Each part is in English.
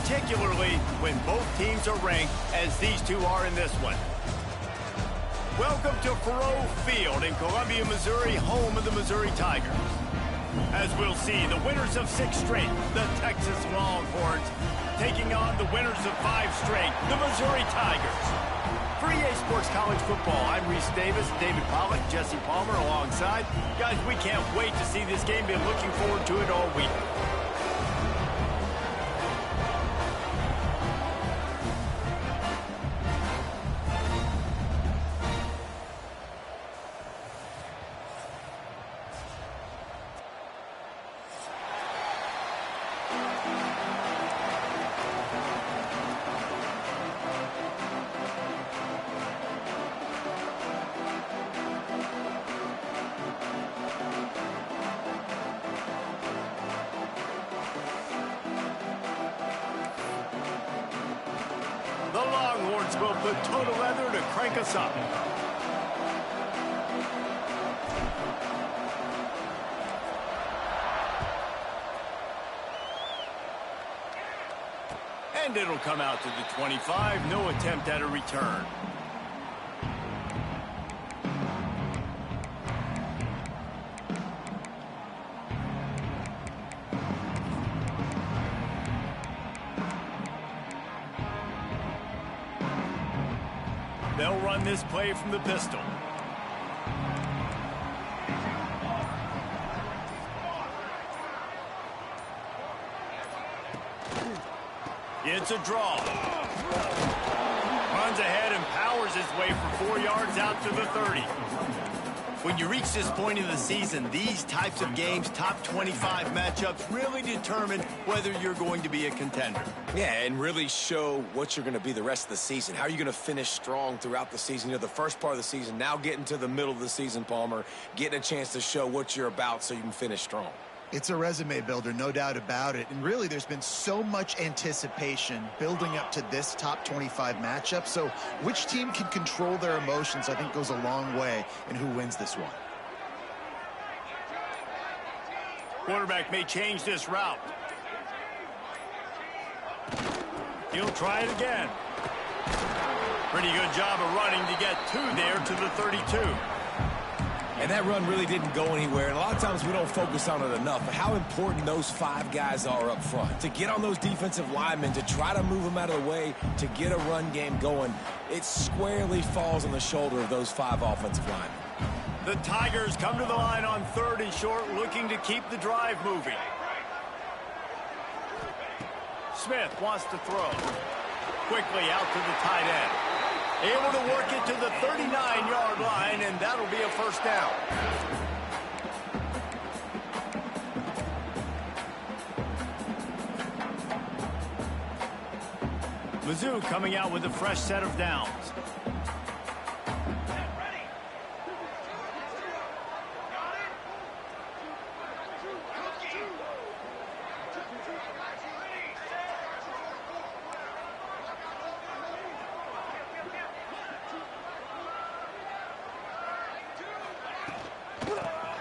particularly when both teams are ranked as these two are in this one. Welcome to Faurot Field in Columbia, Missouri, home of the Missouri Tigers. As we'll see, the winners of 6 straight, the Texas Longhorns, taking on the winners of 5 straight, the Missouri Tigers. For EA Sports College Football, I'm Reese Davis, David Pollack, Jesse Palmer alongside. Guys, we can't wait to see this game. Been looking forward to it all week. The Longhorns will put total leather to crank us up. And it'll come out to the 25. No attempt at a return. They'll run this play from the pistol. It's a draw. Runs ahead and powers his way for 4 yards out to the 30. When you reach this point in the season, these types of games, top 25 matchups, really determine whether you're going to be a contender. Yeah, and really show what you're going to be the rest of the season. How are you going to finish strong throughout the season? You know, the first part of the season, now getting to the middle of the season, Palmer, getting a chance to show what you're about so you can finish strong. It's a resume builder, no doubt about it. And really, there's been so much anticipation building up to this top 25 matchup. So which team can control their emotions, I think, goes a long way in who wins this one. Quarterback may change this route. He'll try it again. Pretty good job of running to get 2 there to the 32. And that run really didn't go anywhere. And a lot of times we don't focus on it enough. But how important those 5 guys are up front. To get on those defensive linemen, to try to move them out of the way, to get a run game going, it squarely falls on the shoulder of those 5 offensive linemen. The Tigers come to the line on 3rd and short, looking to keep the drive moving. Smith wants to throw. Quickly out to the tight end. Able to work it to the 39-yard line, and that'll be a first down. Mizzou coming out with a fresh set of downs.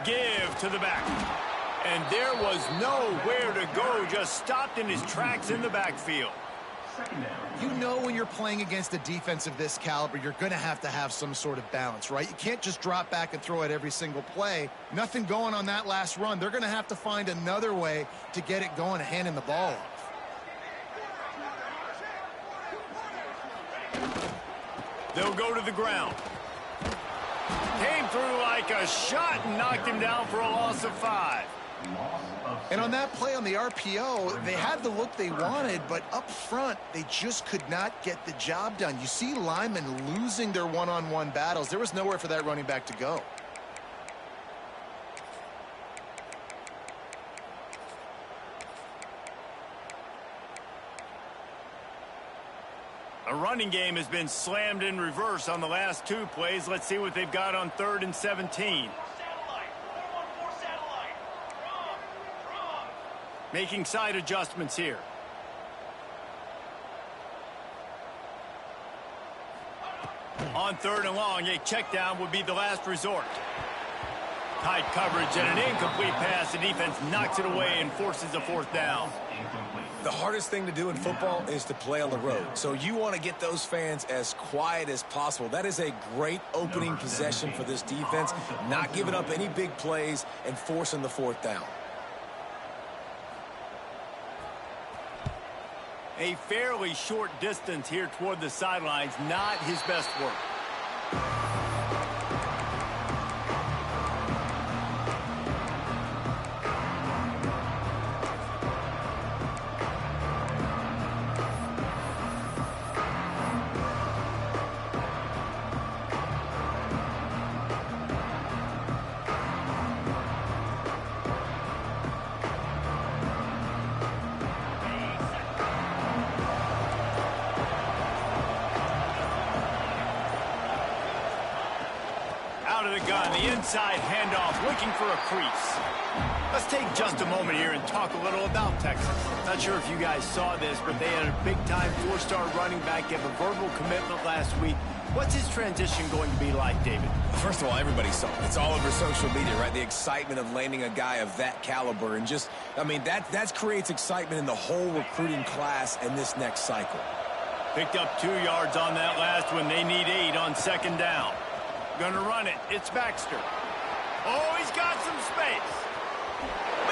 Give to the back. And there was nowhere to go, just stopped in his tracks in the backfield. You know when you're playing against a defense of this caliber, you're going to have some sort of balance, right? You can't just drop back and throw it every single play. Nothing going on that last run. They're going to have to find another way to get it going and handing the ball off. They'll go to the ground. Came through like a shot and knocked him down for a loss of 5. And on that play on the RPO, they had the look they wanted, but up front, they just could not get the job done. You see linemen losing their one-on-one battles. There was nowhere for that running back to go. A running game has been slammed in reverse on the last 2 plays. Let's see what they've got on 3rd and 17. Making side adjustments here. On 3rd and long, a check down would be the last resort. Tight coverage and an incomplete pass. The defense knocks it away and forces a 4th down. The hardest thing to do in football is to play on the road. So you want to get those fans as quiet as possible. That is a great opening possession for this defense, not giving up any big plays and forcing the fourth down. A fairly short distance here toward the sidelines, not his best work. Gun, the inside handoff, looking for a crease. Let's take just a moment here and talk a little about Texas. Not sure if you guys saw this, but they had a big-time four-star running back give a verbal commitment last week. What's his transition going to be like, David? First of all, everybody saw it. It's all over social media, right? The excitement of landing a guy of that caliber. And just, I mean, that creates excitement in the whole recruiting class in this next cycle. Picked up 2 yards on that last one. They need 8 on second down. Gonna run it. It's Baxter. Oh, he's got some space.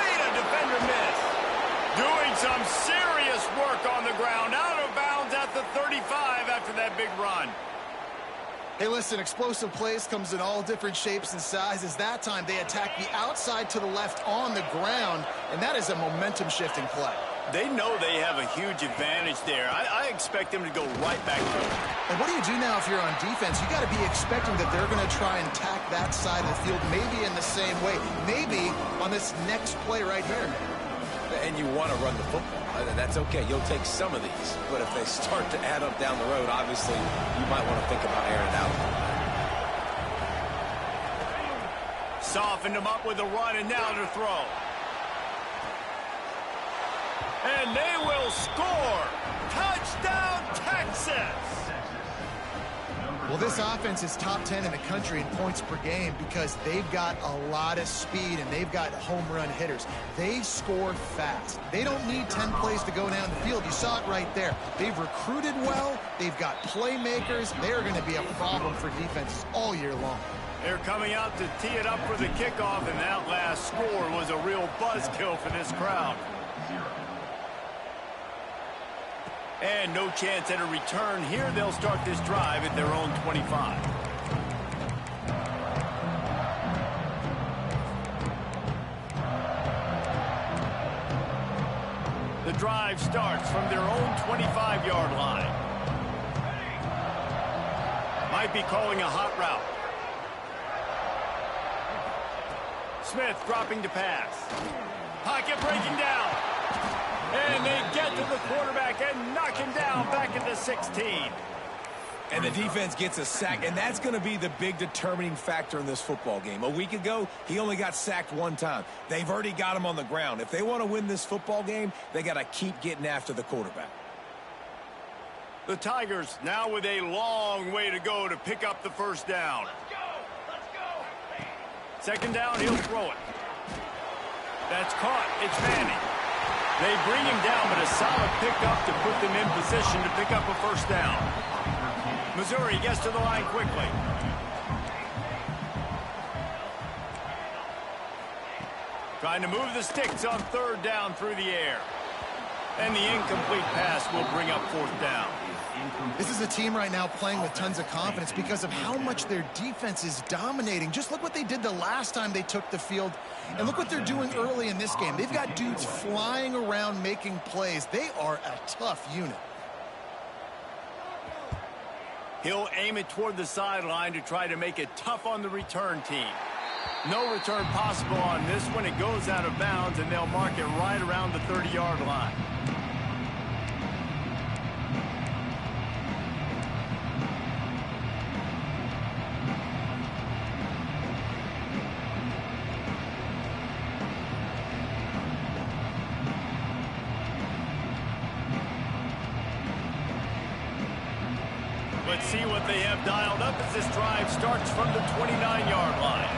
Made a defender miss. Doing some serious work on the ground. Out of bounds at the 35 after that big run. Hey, listen, explosive plays comes in all different shapes and sizes. That time they attack the outside to the left on the ground, and that is a momentum-shifting play. They know they have a huge advantage there. I expect them to go right back to it. And what do you do now if you're on defense? You got to be expecting that they're going to try and attack that side of the field, maybe in the same way, maybe on this next play right here. And you want to run the football. That's okay. You'll take some of these. But if they start to add up down the road, obviously, you might want to think about airing it out. Softened him up with a run, and now to throw. And they will score. Touchdown, Texas. Well, this offense is top 10 in the country in points per game because they've got a lot of speed and they've got home run hitters. They score fast. They don't need 10 plays to go down the field. You saw it right there. They've recruited well. They've got playmakers. They're going to be a problem for defenses all year long. They're coming out to tee it up for the kickoff, and that last score was a real buzzkill for this crowd. And no chance at a return here. They'll start this drive at their own 25. The drive starts from their own 25-yard line. Might be calling a hot route. Smith dropping to pass. Pocket breaking down. And they get to the quarterback and knock him down back at the 16. And the defense gets a sack, and that's going to be the big determining factor in this football game. A week ago, he only got sacked 1 time. They've already got him on the ground. If they want to win this football game, they got to keep getting after the quarterback. The Tigers now with a long way to go to pick up the first down. Let's go. Second down, he'll throw it. That's caught. It's Manning. They bring him down, but a solid pickup to put them in position to pick up a first down. Missouri gets to the line quickly. Trying to move the sticks on third down through the air. And the incomplete pass will bring up fourth down. This is a team right now playing with tons of confidence because of how much their defense is dominating. Just look what they did the last time they took the field, and look what they're doing early in this game. They've got dudes flying around making plays. They are a tough unit. He'll aim it toward the sideline to try to make it tough on the return team. No return possible on this one. It goes out of bounds, and they'll mark it right around the 30-yard line. Let's see what they have dialed up as this drive starts from the 29-yard line.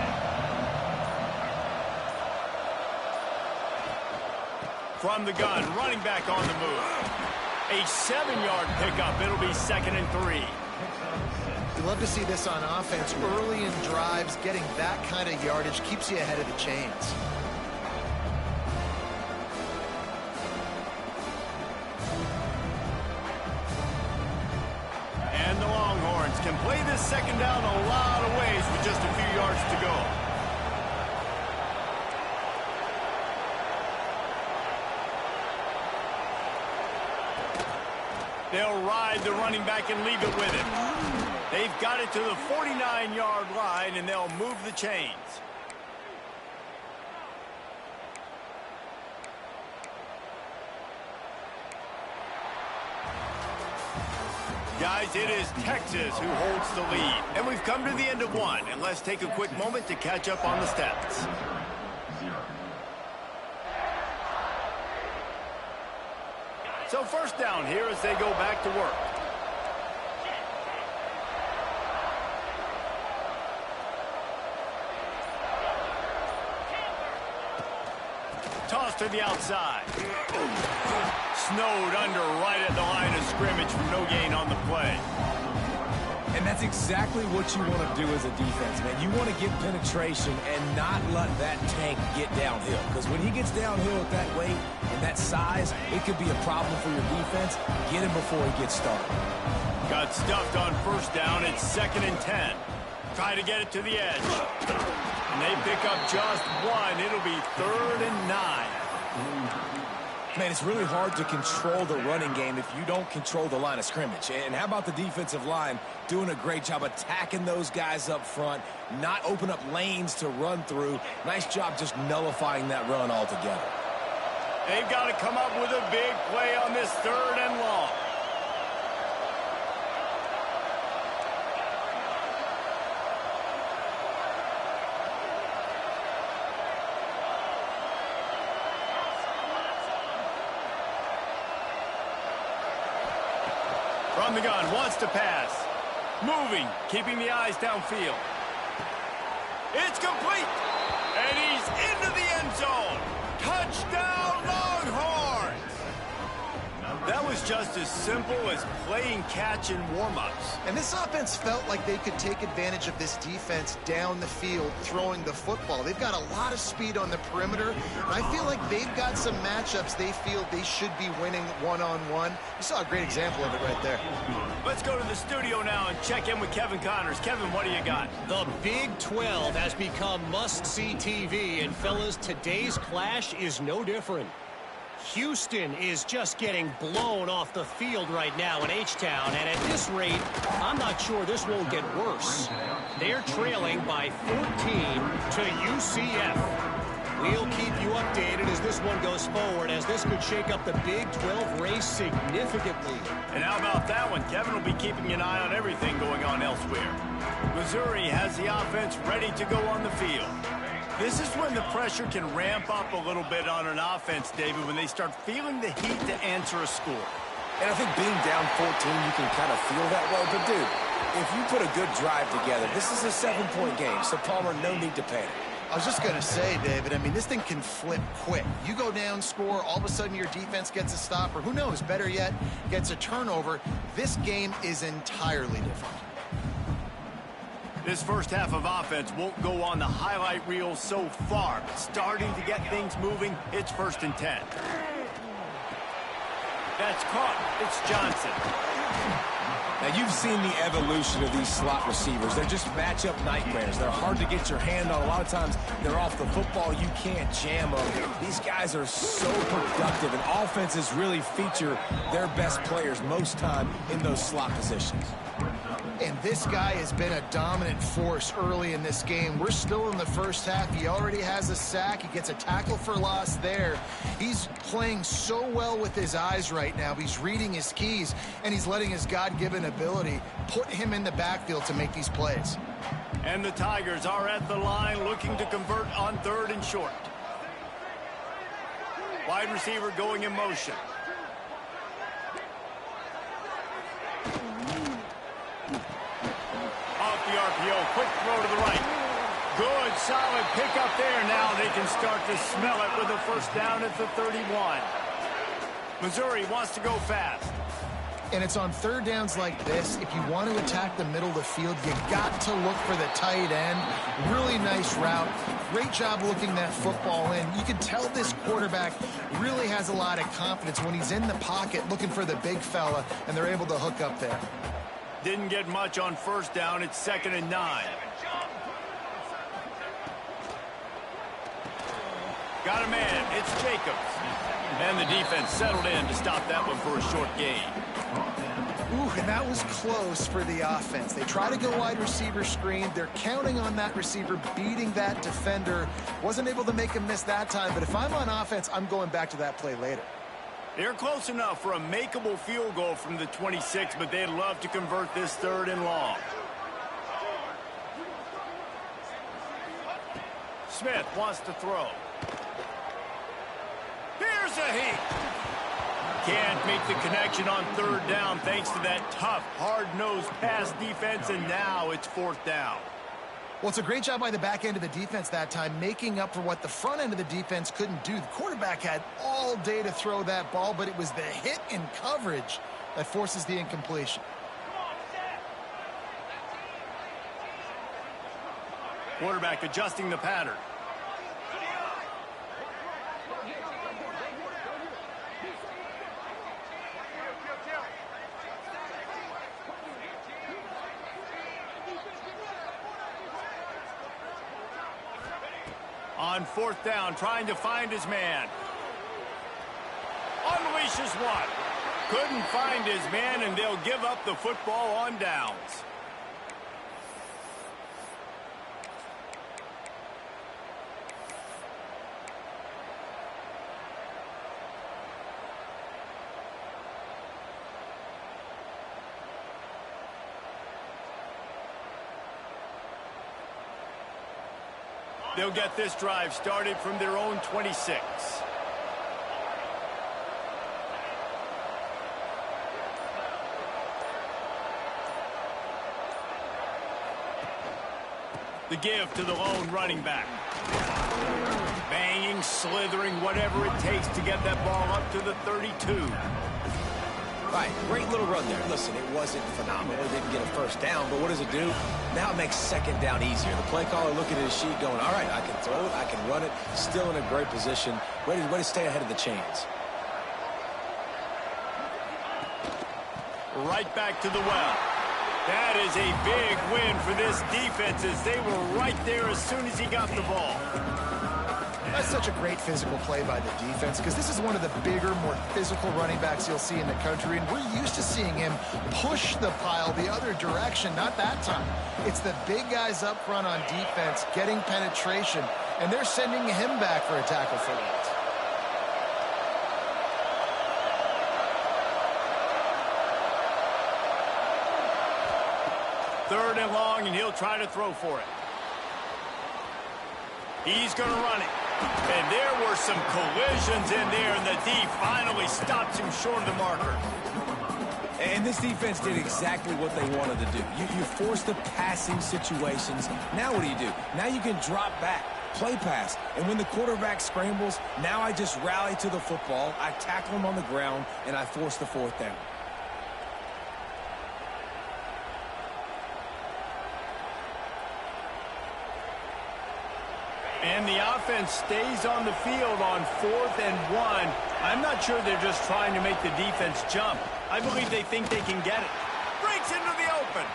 From the gun, running back on the move. A 7-yard pickup. It'll be 2nd and 3. You love to see this on offense. Early in drives, getting that kind of yardage keeps you ahead of the chains. And the Longhorns can play this 2nd down a lot of ways with just a few yards to go. They'll ride the running back and leave it with him. They've got it to the 49-yard line, and they'll move the chains. Guys, it is Texas who holds the lead. And we've come to the end of one. And let's take a quick moment to catch up on the stats. So first down here as they go back to work. Toss to the outside. Snowed under right at the line of scrimmage for no gain on the play. And that's exactly what you want to do as a defense, man. You want to get penetration and not let that tank get downhill. Because when he gets downhill at that weight and that size, it could be a problem for your defense. Get him before he gets started. Got stuffed on first down. It's 2nd and 10. Try to get it to the edge. And they pick up just one. It'll be 3rd and 9. Man, it's really hard to control the running game if you don't control the line of scrimmage. And how about the defensive line doing a great job attacking those guys up front, not open up lanes to run through. Nice job just nullifying that run altogether. They've got to come up with a big play on this 3rd and long. From the gun, wants to pass. Moving, keeping the eyes downfield. It's complete. And he's into the end zone. Touchdown, Longhorns! That was just as simple as playing catch in warm-ups. And this offense felt like they could take advantage of this defense down the field throwing the football. They've got a lot of speed on the perimeter, and I feel like they've got some matchups they feel they should be winning one-on-one. You saw a great example of it right there. Let's go to the studio now and check in with Kevin Connors. Kevin, what do you got? The Big 12 has become must-see TV, and fellas, today's clash is no different. Houston is just getting blown off the field right now in H-Town, and at this rate, I'm not sure this won't get worse. They're trailing by 14 to UCF. We'll keep you updated as this one goes forward, as this could shake up the Big 12 race significantly. And how about that one? Kevin will be keeping an eye on everything going on elsewhere. Missouri has the offense ready to go on the field. This is when the pressure can ramp up a little bit on an offense, David, when they start feeling the heat to answer a score. And I think being down 14, you can kind of feel that way. But, dude, if you put a good drive together, this is a 7-point game, so, Palmer, no need to panic. I was just going to say, David, I mean, this thing can flip quick. You go down, score, all of a sudden your defense gets a stop, or who knows, better yet, gets a turnover. This game is entirely different. This first half of offense won't go on the highlight reel so far, but starting to get things moving, it's 1st and 10. That's caught. It's Johnson. Now, you've seen the evolution of these slot receivers. They're just matchup nightmares. They're hard to get your hand on. A lot of times, they're off the football. You can't jam them. These guys are so productive, and offenses really feature their best players most time in those slot positions. And this guy has been a dominant force early in this game. We're still in the first half. He already has a sack. He gets a tackle for loss there. He's playing so well with his eyes right now. He's reading his keys, and he's letting his God-given ability put him in the backfield to make these plays. And the Tigers are at the line looking to convert on 3rd and short. Wide receiver going in motion. Off the RPO, quick throw to the right. Good, solid pickup there. Now they can start to smell it with a first down at the 31. Missouri wants to go fast. And it's on third downs like this. If you want to attack the middle of the field, you got to look for the tight end. Really nice route. Great job looking that football in. You can tell this quarterback really has a lot of confidence when he's in the pocket looking for the big fella, and they're able to hook up there. Didn't get much on first down. It's 2nd and 9. Got a man. It's Jacobs. And the defense settled in to stop that one for a short gain. Ooh, and that was close for the offense. They try to go wide receiver screen. They're counting on that receiver beating that defender. Wasn't able to make him miss that time, but if I'm on offense, I'm going back to that play later. They're close enough for a makeable field goal from the 26, but they'd love to convert this 3rd and long. Smith wants to throw. Here's a heat. Can't make the connection on 3rd down thanks to that tough, hard-nosed pass defense, and now it's 4th down. Well, it's a great job by the back end of the defense that time, making up for what the front end of the defense couldn't do. The quarterback had all day to throw that ball, but it was the hit in coverage that forces the incompletion. Quarterback adjusting the pattern. On 4th down, trying to find his man. Unleashes one. Couldn't find his man, and they'll give up the football on downs. They'll get this drive started from their own 26. The give to the lone running back. Banging, slithering, whatever it takes to get that ball up to the 32. Right, great little run there. Listen, it wasn't phenomenal. It didn't get a first down, but what does it do? Now it makes 2nd down easier. The play caller looking at his sheet going, all right, I can throw it, I can run it, still in a great position, ready to stay ahead of the chains. Right back to the well. That is a big win for this defense as they were right there as soon as he got the ball. That's such a great physical play by the defense because this is one of the bigger, more physical running backs you'll see in the country, and we're used to seeing him push the pile the other direction. Not that time. It's the big guys up front on defense getting penetration, and they're sending him back for a tackle for that. 3rd and long, and he'll try to throw for it. He's going to run it. And there were some collisions in there, and the D finally stops him short of the marker. And this defense did exactly what they wanted to do. You force the passing situations. Now what do? Now you can drop back, play pass. And when the quarterback scrambles, now I just rally to the football, I tackle him on the ground, and I force the 4th down. And the offense stays on the field on 4th and 1. I'm not sure they're just trying to make the defense jump. I believe they think they can get it. Breaks into the open.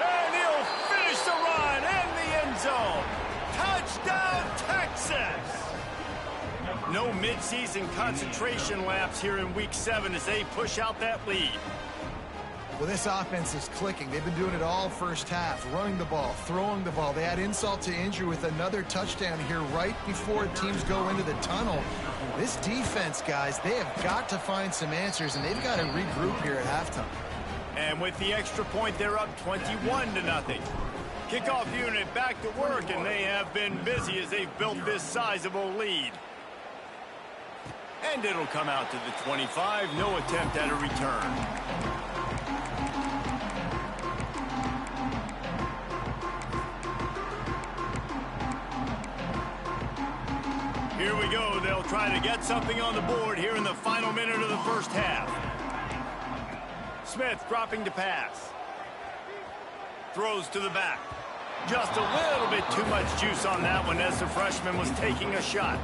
And he'll finish the run in the end zone. Touchdown, Texas! No midseason concentration laps here in Week 7 as they push out that lead. Well, this offense is clicking. They've been doing it all first half, running the ball, throwing the ball. They had insult to injury with another touchdown here right before teams go into the tunnel. This defense, guys, they have got to find some answers, and they've got to regroup here at halftime. And with the extra point, they're up 21-0. Kickoff unit back to work, and they have been busy as they've built this sizable lead. And it'll come out to the 25. No attempt at a return. try to get something on the board here in the final minute of the first half. Smith dropping to pass. Throws to the back. Just a little bit too much juice on that one as the freshman was taking a shot.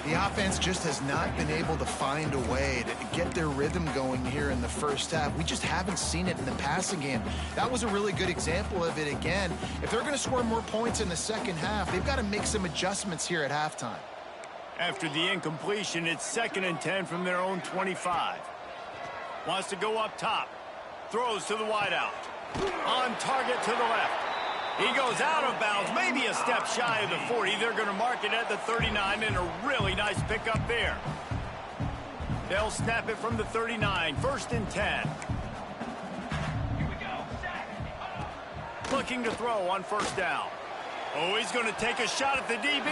The offense just has not been able to find a way to get their rhythm going here in the first half. We just haven't seen it in the passing game. That was a really good example of it again. If they're going to score more points in the second half, they've got to make some adjustments here at halftime. After the incompletion, it's 2nd and 10 from their own 25. Wants to go up top. Throws to the wideout. On target to the left. He goes out of bounds, maybe a step shy of the 40. They're going to mark it at the 39, and a really nice pickup there. They'll snap it from the 39, 1st and 10. Looking to throw on 1st down. Oh, he's going to take a shot at the DB.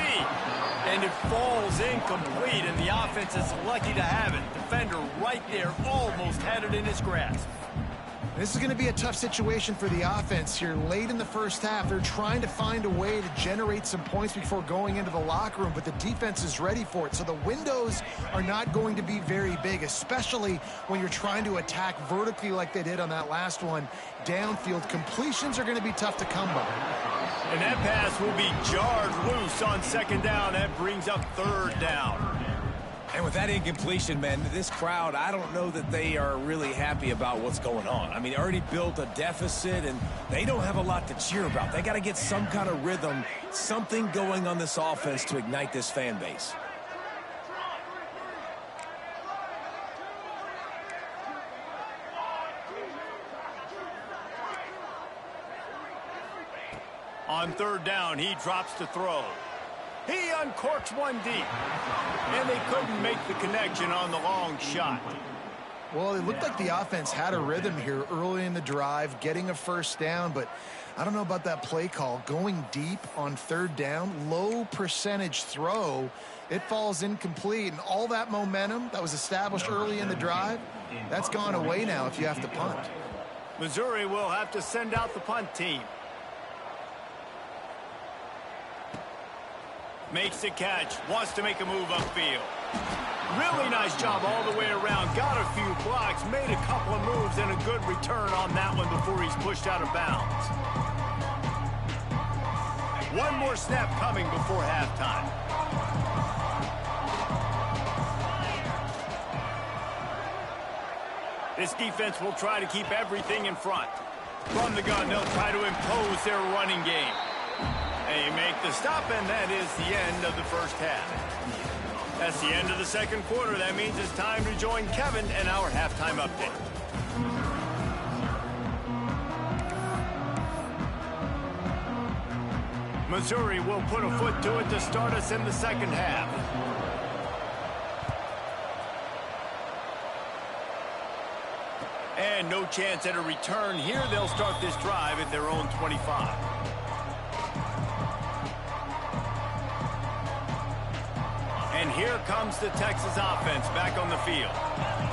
And it falls incomplete, and the offense is lucky to have it. Defender right there almost had it in his grasp. This is going to be a tough situation for the offense here. Late in the first half, they're trying to find a way to generate some points before going into the locker room, but the defense is ready for it. So the windows are not going to be very big, especially when you're trying to attack vertically like they did on that last one. Downfield completions are going to be tough to come by. And that pass will be jarred loose on 2nd down. That brings up 3rd down. And with that incompletion, man, this crowd, I don't know that they are really happy about what's going on. I mean, they already built a deficit, and they don't have a lot to cheer about. They got to get some kind of rhythm, something going on this offense to ignite this fan base. On 3rd down, he drops to throw. He uncorks one deep. And they couldn't make the connection on the long shot. Well, it looked like the offense had a rhythm here early in the drive, getting a 1st down, but I don't know about that play call. Going deep on 3rd down, low percentage throw, it falls incomplete, and all that momentum that was established early in the drive, that's gone away now if you have to punt. Missouri will have to send out the punt team. Makes the catch, wants to make a move upfield. Really nice job all the way around. Got a few blocks, made a couple of moves, and a good return on that one before he's pushed out of bounds. One more snap coming before halftime. This defense will try to keep everything in front. From the gun, they'll try to impose their running game. They make the stop, and that is the end of the first half. That's the end of the 2nd quarter. That means it's time to join Kevin and our halftime update. Missouri will put a foot to it to start us in the 2nd half. And no chance at a return here. They'll start this drive at their own 25. And here comes the Texas offense back on the field.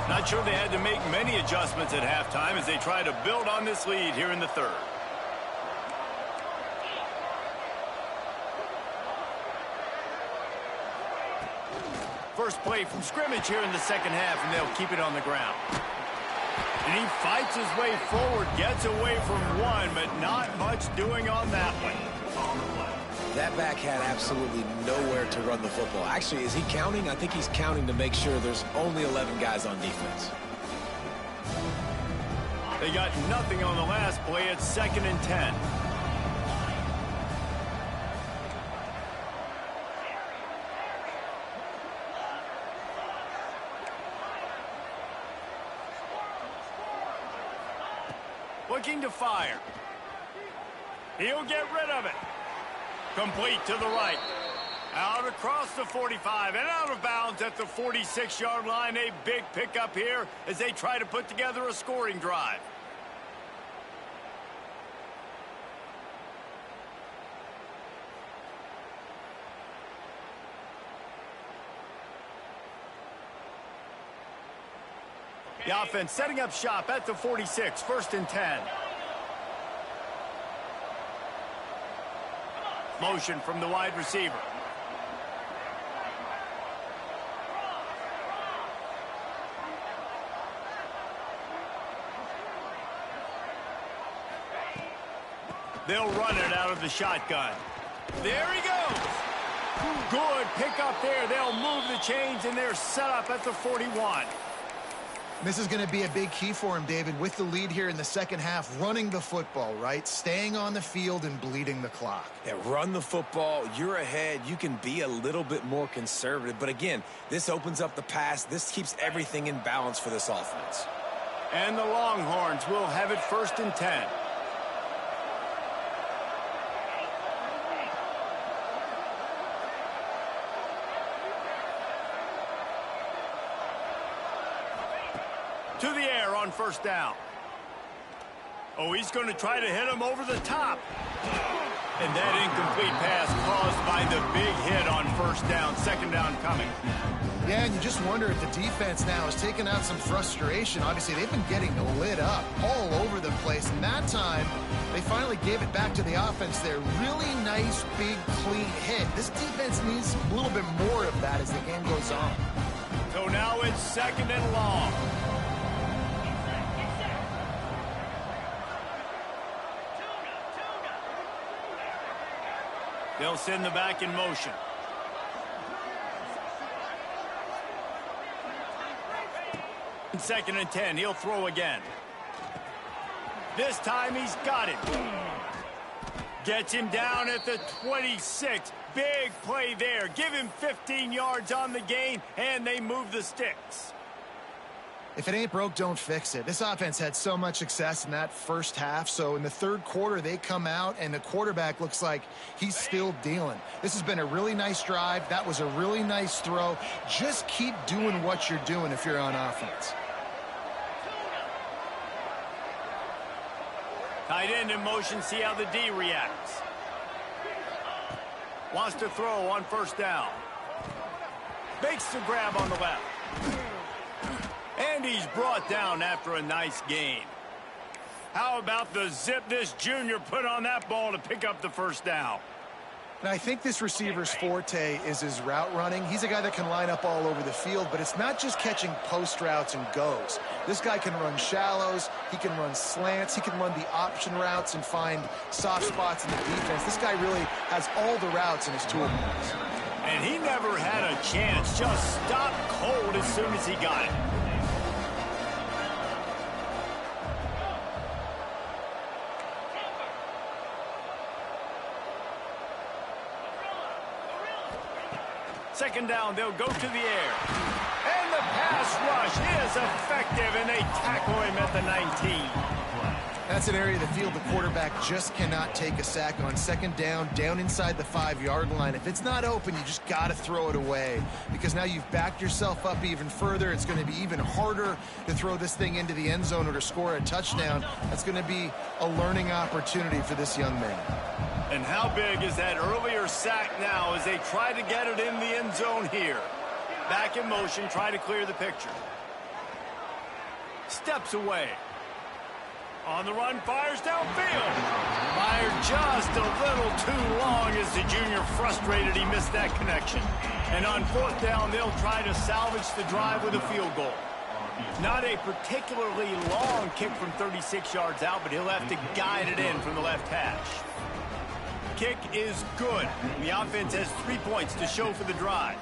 Not sure they had to make many adjustments at halftime as they try to build on this lead here in the 3rd. First play from scrimmage here in the 2nd half, and they'll keep it on the ground. And he fights his way forward, gets away from one, but not much doing on that one. That back had absolutely nowhere to run the football. Actually, is he counting? I think he's counting to make sure there's only 11 guys on defense. They got nothing on the last play. It's 2nd and 10. Looking to fire. He'll get rid of it. Complete to the right. Out across the 45 and out of bounds at the 46-yard line. A big pickup here as they try to put together a scoring drive. The offense setting up shop at the 46, 1st and 10. Motion from the wide receiver. They'll run it out of the shotgun. There he goes. Good pick up there. They'll move the chains, and they're set up at the 41. This is going to be a big key for him, David, with the lead here in the second half, running the football, right? Staying on the field and bleeding the clock. Yeah, run the football. You're ahead. You can be a little bit more conservative. But again, this opens up the pass. This keeps everything in balance for this offense. And the Longhorns will have it 1st and 10. To the air on 1st down. Oh, he's going to try to hit him over the top. And that incomplete pass caused by the big hit on 1st down. 2nd down coming. Yeah, and you just wonder if the defense now has taken out some frustration. Obviously, they've been getting lit up all over the place. And that time, they finally gave it back to the offense there. Really nice, big, clean hit. This defense needs a little bit more of that as the game goes on. So now it's 2nd and long. They'll send the back in motion. In 2nd and 10, he'll throw again. This time he's got it. Gets him down at the 26. Big play there. Give him 15 yards on the gain, and they move the sticks. If it ain't broke, don't fix it. This offense had so much success in that first half, so in the 3rd quarter, they come out, and the quarterback looks like he's still dealing. This has been a really nice drive. That was a really nice throw. Just keep doing what you're doing if you're on offense. Tight end in motion, see how the D reacts. Wants to throw on 1st down. Makes the grab on the left. And he's brought down after a nice gain. How about the zip this junior put on that ball to pick up the 1st down? And I think this receiver's forte is his route running. He's a guy that can line up all over the field, but it's not just catching post routes and goes. This guy can run shallows, he can run slants, he can run the option routes and find soft spots in the defense. This guy really has all the routes in his toolbox. And he never had a chance, just stopped cold as soon as he got it. Second down, they'll go to the air. And the pass rush is effective, and they tackle him at the 19. That's an area of the field the quarterback just cannot take a sack on. 2nd down, down inside the 5-yard line. If it's not open, you just got to throw it away because now you've backed yourself up even further. It's going to be even harder to throw this thing into the end zone or to score a touchdown. That's going to be a learning opportunity for this young man. And how big is that earlier sack now as they try to get it in the end zone here? Back in motion, try to clear the picture. Steps away. On the run, fires downfield. Fired just a little too long as the junior frustrated he missed that connection. And on 4th down, they'll try to salvage the drive with a field goal. Not a particularly long kick from 36 yards out, but he'll have to guide it in from the left hash. Kick is good. The offense has 3 points to show for the drive.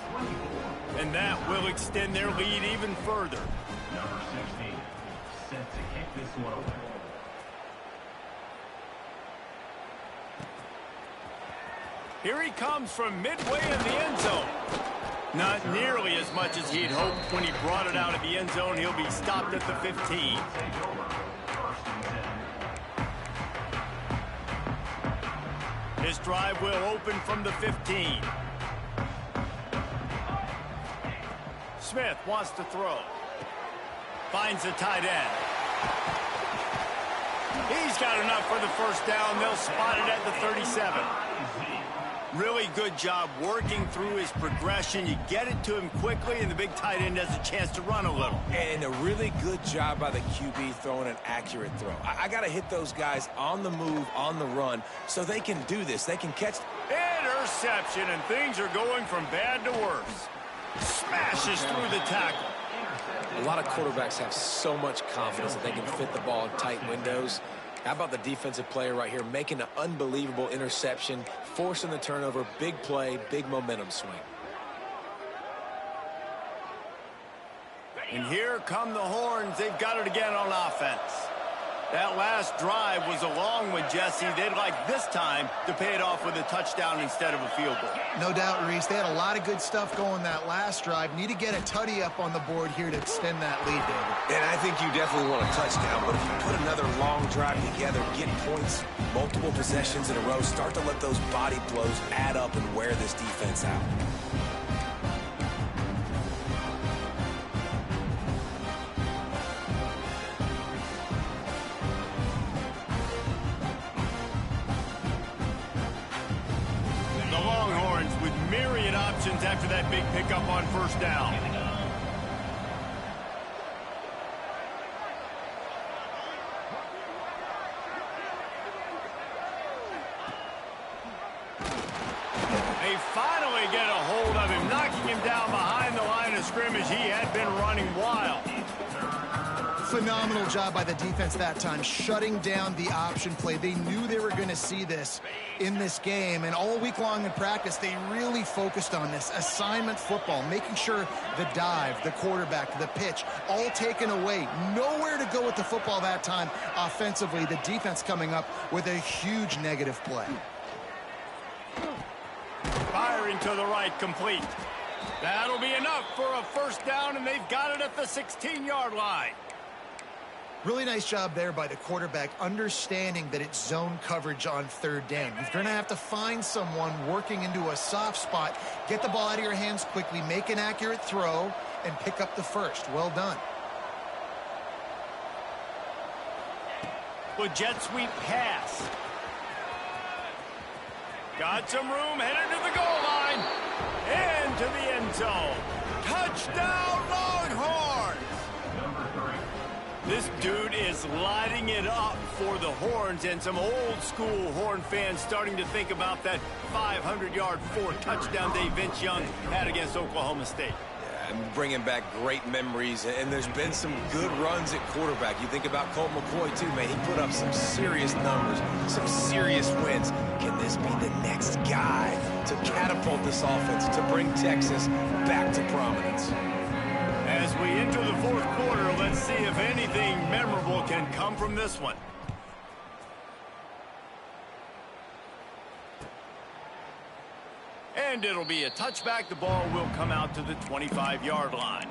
And that will extend their lead even further. Number 16, set to kick this one away. Here he comes from midway in the end zone. Not nearly as much as he'd hoped when he brought it out of the end zone. He'll be stopped at the 15. This drive will open from the 15. Smith wants to throw. Finds the tight end. He's got enough for the 1st down. They'll spot it at the 37. Really good job working through his progression. You get it to him quickly, and the big tight end has a chance to run a little. And a really good job by the QB throwing an accurate throw. I got to hit those guys on the move, on the run, so they can do this. They can catch. Interception, and things are going from bad to worse. Smashes through the tackle. A lot of quarterbacks have so much confidence that they can fit the ball in tight windows. How about the defensive player right here making an unbelievable interception, forcing the turnover, big play, big momentum swing. And here come the Horns. They've got it again on offense. That last drive was a long one, Jesse. They'd like this time to pay it off with a touchdown instead of a field goal. No doubt, Reese. They had a lot of good stuff going that last drive. Need to get a tutty up on the board here to extend that lead, David. And I think you definitely want a touchdown, but if you put another long drive together, get points, multiple possessions in a row, start to let those body blows add up and wear this defense out. After that big pickup on first down. They finally get a hold of him, knocking him down behind the line of scrimmage. He had been running wild. Phenomenal job by the defense that time, shutting down the option play. They knew they were going to see this in this game, and all week long in practice, they really focused on this assignment football, making sure the dive, the quarterback, the pitch, all taken away. Nowhere to go with the football that time offensively. The defense coming up with a huge negative play. Firing to the right, complete. That'll be enough for a first down, and they've got it at the 16-yard line. Really nice job there by the quarterback, understanding that it's zone coverage on third down. You're going to have to find someone working into a soft spot, get the ball out of your hands quickly, make an accurate throw, and pick up the first. Well done. With jet sweep pass. Got some room, headed to the goal line. Into the end zone. Touchdown, Longhorns! This dude is lighting it up for the Horns, and some old-school Horn fans starting to think about that 500-yard touchdown day Vince Young had against Oklahoma State. Yeah, and bringing back great memories, and there's been some good runs at quarterback. You think about Colt McCoy, too, man. He put up some serious numbers, some serious wins. Can this be the next guy to catapult this offense, to bring Texas back to prominence? As we enter the fourth quarter, let's see if anything memorable can come from this one. And it'll be a touchback. The ball will come out to the 25-yard line.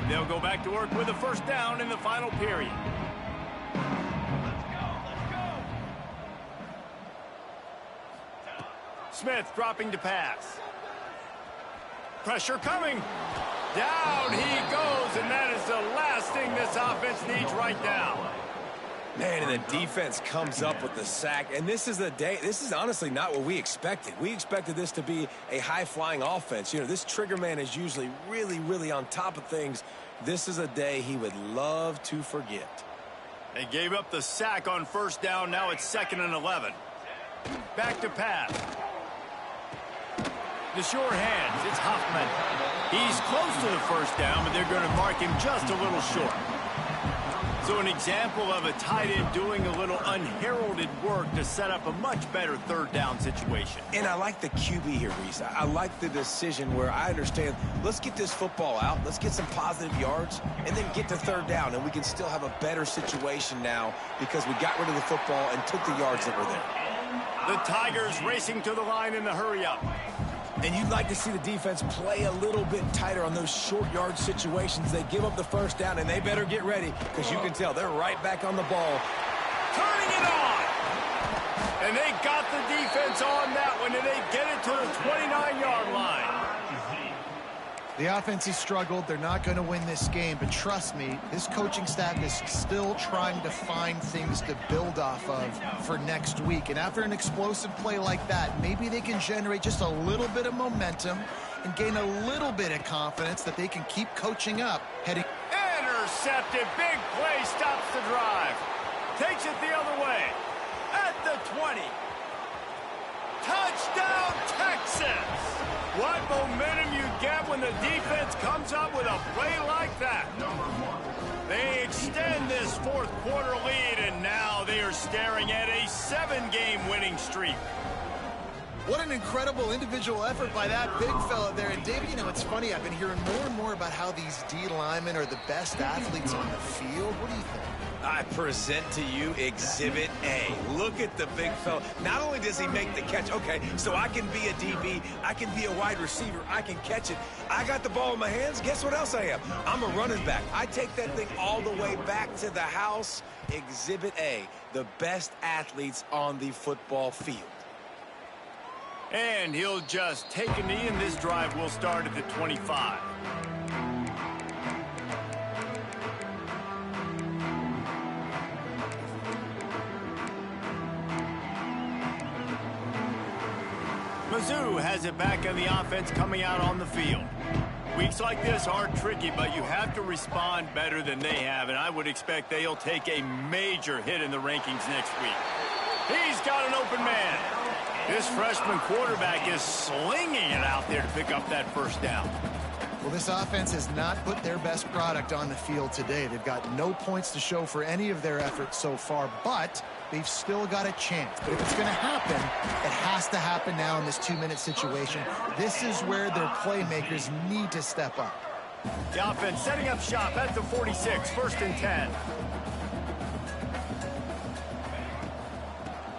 They'll go back to work with a first down in the final period. Smith dropping to pass. Pressure coming. Down he goes, and that is the last thing this offense needs right now. Man, and the defense comes up with the sack, and this is the day. This is honestly not what we expected. We expected this to be a high-flying offense. You know, this trigger man is usually really, really on top of things. This is a day he would love to forget. They gave up the sack on first down. Now it's 2nd and 11. Back to pass. The sure hands, it's Huffman. He's close to the first down, but they're going to mark him just a little short. So an example of a tight end doing a little unheralded work to set up a much better third down situation. And I like the QB here, Reese. I like the decision where I understand, let's get this football out, let's get some positive yards, and then get to third down, and we can still have a better situation now because we got rid of the football and took the yards that were there. The Tigers racing to the line in the hurry-up. And you'd like to see the defense play a little bit tighter on those short yard situations. They give up the first down, and they better get ready because you can tell they're right back on the ball. Turning it on. And they got the defense on that one, and they get it to the 29-yard line. The offense has struggled. They're not going to win this game, but trust me, this coaching staff is still trying to find things to build off of for next week. And after an explosive play like that, maybe they can generate just a little bit of momentum and gain a little bit of confidence that they can keep coaching up. Intercepted. Big play stops the drive. Takes it the other way. At the 20. Touchdown, Texas! What momentum you get when the defense comes up with a play like that. They extend this fourth quarter lead, and now they are staring at a 7-game winning streak. What an incredible individual effort by that big fella there. And, David, you know, it's funny. I've been hearing more and more about how these D linemen are the best athletes on the field. What do you think? I present to you Exhibit A. Look at the big fella. Not only does he make the catch, okay, so I can be a DB, I can be a wide receiver, I can catch it. I got the ball in my hands. Guess what else I am? I'm a running back. I take that thing all the way back to the house. Exhibit A, the best athletes on the football field. And he'll just take a knee, and this drive will start at the 25. Mizzou has it back on the offense coming out on the field. Weeks like this are tricky, but you have to respond better than they have, and I would expect they'll take a major hit in the rankings next week. He's got an open man. This freshman quarterback is slinging it out there to pick up that first down. Well, this offense has not put their best product on the field today. They've got no points to show for any of their efforts so far, but they've still got a chance. But if it's going to happen, it has to happen now in this 2-minute situation. This is where their playmakers need to step up. The offense setting up shop at the 46, 1st and 10.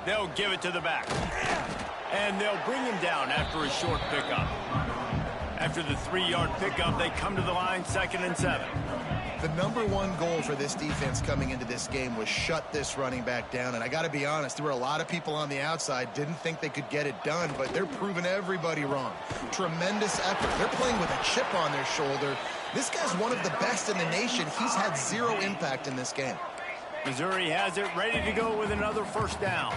They'll give it to the back. And they'll bring him down after a short pickup. After the 3-yard pickup, they come to the line, 2nd and 7. The #1 goal for this defense coming into this game was shut this running back down. And I got to be honest, there were a lot of people on the outside didn't think they could get it done, but they're proving everybody wrong. Tremendous effort. They're playing with a chip on their shoulder. This guy's one of the best in the nation. He's had 0 impact in this game. Missouri has it ready to go with another 1st down.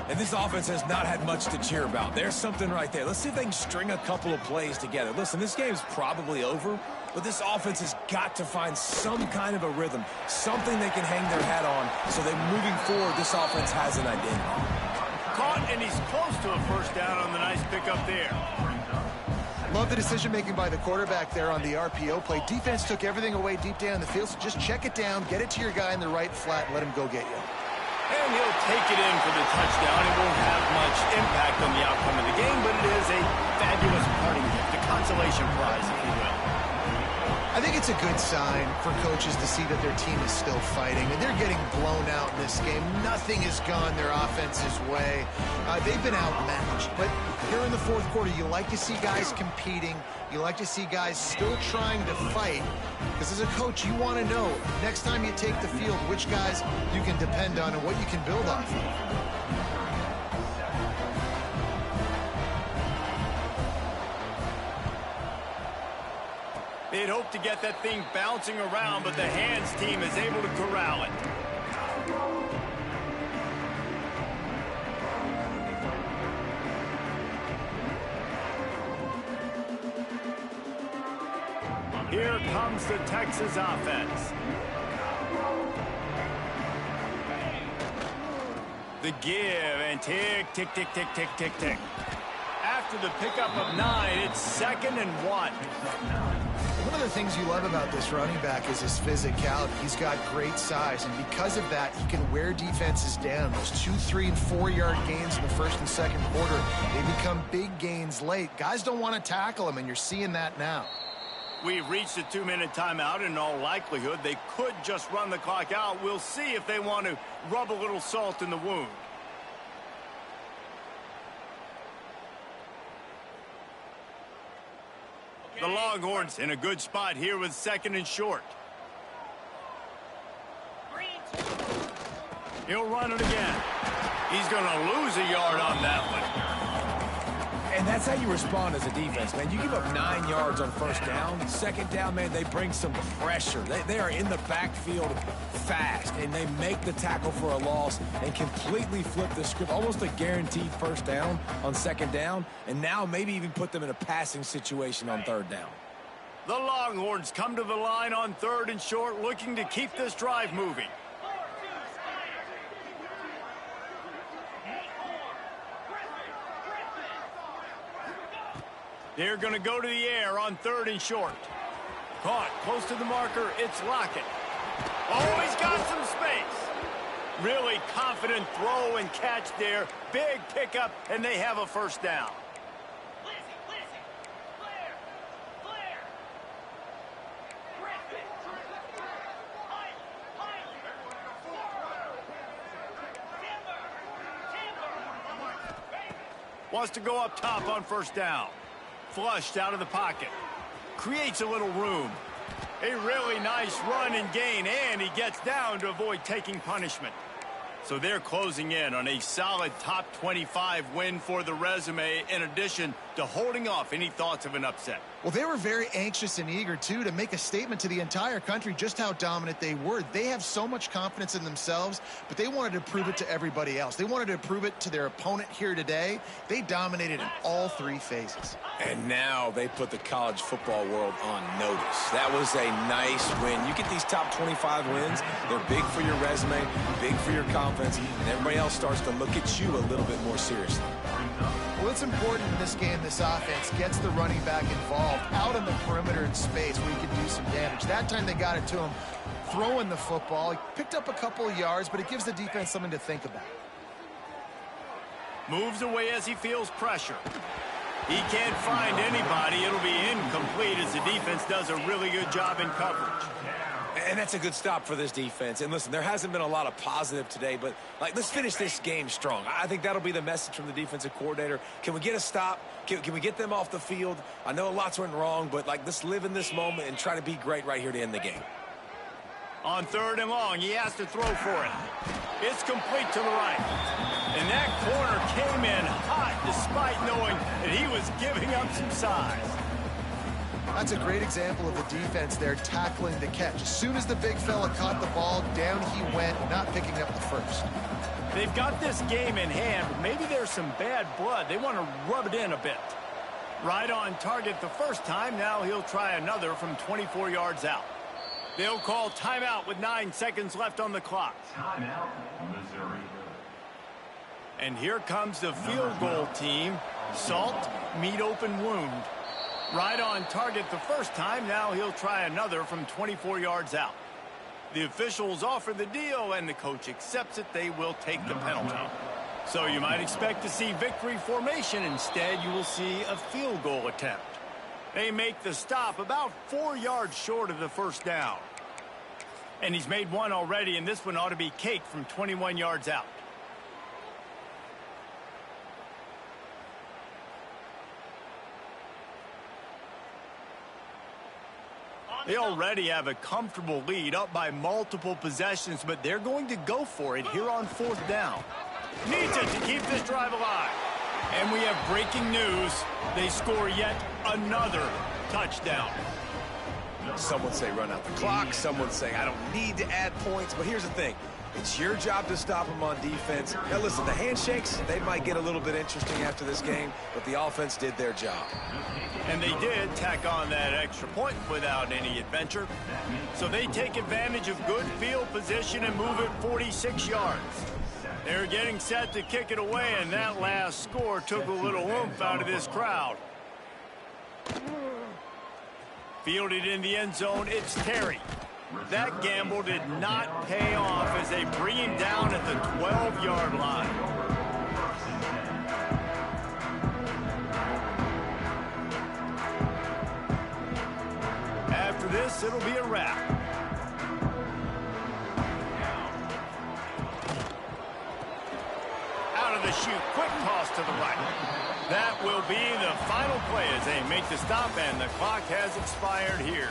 And this offense has not had much to cheer about. There's something right there. Let's see if they can string a couple of plays together. Listen, this game's probably over, but this offense has got to find some kind of a rhythm, something they can hang their hat on, so that moving forward, this offense has an identity. Caught, and he's close to a 1st down on the nice pickup there. Love the decision-making by the quarterback there on the RPO play. Defense took everything away deep down the field, so just check it down, get it to your guy in the right flat, and let him go get you. And he'll take it in for the touchdown. It won't have much impact on the outcome of the game, but it is a fabulous parting gift, a consolation prize, if you will. I think it's a good sign for coaches to see that their team is still fighting, and they're getting blown out in this game. Nothing has gone their offense's way. They've been outmatched, but here in the 4th quarter, you like to see guys competing. You like to see guys still trying to fight, because as a coach, you want to know next time you take the field which guys you can depend on and what you can build off of. They'd hoped to get that thing bouncing around, but the hands team is able to corral it. Here comes the Texas offense. The give, and tick, tick, tick, tick, tick, tick, tick. After the pickup of 9, it's 2nd and 1. One of the things you love about this running back is his physicality. He's got great size, and because of that, he can wear defenses down. Those 2-, 3-, and 4-yard gains in the 1st and 2nd quarter, they become big gains late. Guys don't want to tackle him, and you're seeing that now. We've reached a 2-minute timeout. In all likelihood, they could just run the clock out. We'll see if they want to rub a little salt in the wound. The Longhorns in a good spot here with 2nd and short. He'll run it again. He's going to lose a yard on that one. And that's how you respond as a defense, man. You give up 9 yards on 1st down. 2nd down, man, they bring some pressure. They are in the backfield fast, and they make the tackle for a loss and completely flip the script. Almost a guaranteed 1st down on 2nd down, and now maybe even put them in a passing situation on 3rd down. The Longhorns come to the line on 3rd and short, looking to keep this drive moving. They're going to go to the air on 3rd and short. Caught close to the marker. It's Lockett. Oh, he's got some space. Really confident throw and catch there. Big pickup, and they have a first down. Wants to go up top on first down. Flushed out of the pocket. Creates a little room. A really nice run and gain, and he gets down to avoid taking punishment. So they're closing in on a solid top 25 win for the resume, in addition to holding off any thoughts of an upset. Well, they were very anxious and eager, too, to make a statement to the entire country just how dominant they were. They have so much confidence in themselves, but they wanted to prove it to everybody else. They wanted to prove it to their opponent here today. They dominated in all 3 phases. And now they put the college football world on notice. That was a nice win. You get these top 25 wins, they're big for your resume, big for your confidence, and everybody else starts to look at you a little bit more seriously. Well, it's important in this game this offense gets the running back involved out on the perimeter in space where he can do some damage. That time they got it to him throwing the football. He picked up a couple of yards, but it gives the defense something to think about. Moves away as he feels pressure. He can't find anybody. It'll be incomplete as the defense does a really good job in coverage. And that's a good stop for this defense. And listen, there hasn't been a lot of positive today, but let's finish this game strong. I think that'll be the message from the defensive coordinator. Can we get a stop? Can we get them off the field? I know lots went wrong, but let's live in this moment and try to be great right here to end the game. On 3rd and long, he has to throw for it. It's complete to the right. And that corner came in hot despite knowing that he was giving up some size. That's a great example of the defense there tackling the catch. As soon as the big fella caught the ball, down he went, not picking up the first. They've got this game in hand, but maybe there's some bad blood. They want to rub it in a bit. Right on target the first time. Now he'll try another from 24 yards out. They'll call timeout with 9 seconds left on the clock. Timeout, Missouri. And here comes the field goal team. Salt, meet open wound. Right on target the first time. Now he'll try another from 24 yards out. The officials offer the deal, and the coach accepts it. They will take the penalty. So you might expect to see victory formation. Instead, you will see a field goal attempt. They make the stop about 4 yards short of the first down. And he's made one already, and this one ought to be cake from 21 yards out. They already have a comfortable lead, up by multiple possessions, but they're going to go for it here on 4th down. Needs it to keep this drive alive. And we have breaking news. They score yet another touchdown. Some would say run out the clock. Some would say I don't need to add points. But here's the thing. It's your job to stop them on defense. Now, listen, the handshakes, they might get a little bit interesting after this game, but the offense did their job. And they did tack on that extra point without any adventure. So they take advantage of good field position and move it 46 yards. They're getting set to kick it away, and that last score took a little oomph out of this crowd. Fielded in the end zone, it's Terry. That gamble did not pay off as they bring him down at the 12-yard line. After this, it'll be a wrap. Out of the chute, quick toss to the right. That will be the final play as they make the stop, and the clock has expired here.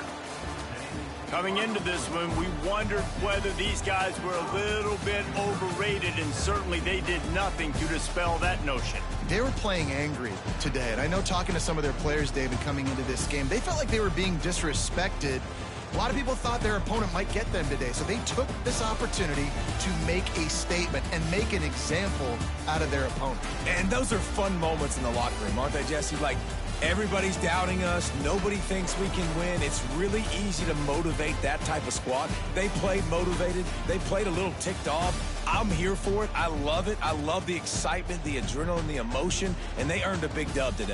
Coming into this one, we wondered whether these guys were a little bit overrated, and certainly they did nothing to dispel that notion. They were playing angry today, and I know talking to some of their players, David, coming into this game, they felt like they were being disrespected. A lot of people thought their opponent might get them today, so they took this opportunity to make a statement and make an example out of their opponent. And those are fun moments in the locker room, aren't they, Jesse? Like, everybody's doubting us. Nobody thinks we can win. It's really easy to motivate that type of squad. They played motivated. They played a little ticked off. I'm here for it. I love it. I love the excitement, the adrenaline, the emotion, and they earned a big dub today.